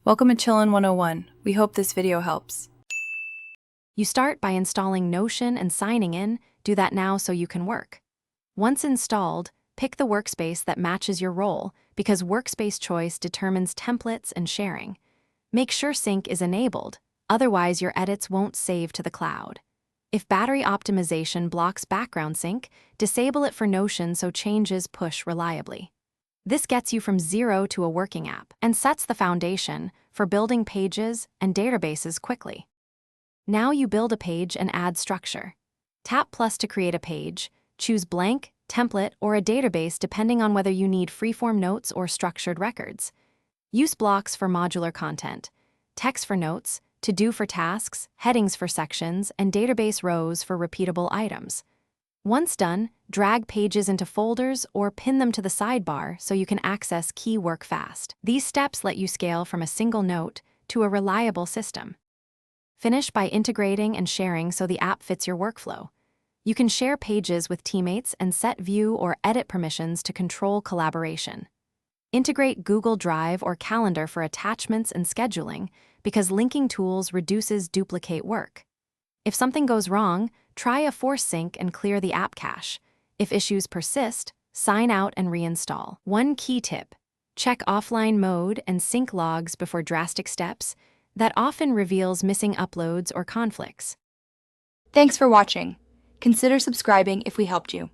Welcome to Chillin' 101. We hope this video helps. You start by installing Notion and signing in. Do that now so you can work. Once installed, pick the workspace that matches your role because workspace choice determines templates and sharing. Make sure sync is enabled, otherwise your edits won't save to the cloud. If battery optimization blocks background sync, disable it for Notion so changes push reliably. This gets you from zero to a working app and sets the foundation for building pages and databases quickly. Now you build a page and add structure. Tap plus to create a page, choose blank, template, or a database depending on whether you need freeform notes or structured records. Use blocks for modular content, text for notes, to-do for tasks, headings for sections, and database rows for repeatable items. Once done, drag pages into folders or pin them to the sidebar so you can access key work fast. These steps let you scale from a single note to a reliable system. Finish by integrating and sharing so the app fits your workflow. You can share pages with teammates and set view or edit permissions to control collaboration. Integrate Google Drive or Calendar for attachments and scheduling because linking tools reduces duplicate work. If something goes wrong, try a force sync and clear the app cache. If issues persist, sign out and reinstall. One key tip: check offline mode and sync logs before drastic steps. That often reveals missing uploads or conflicts. Thanks for watching. Consider subscribing if we helped you.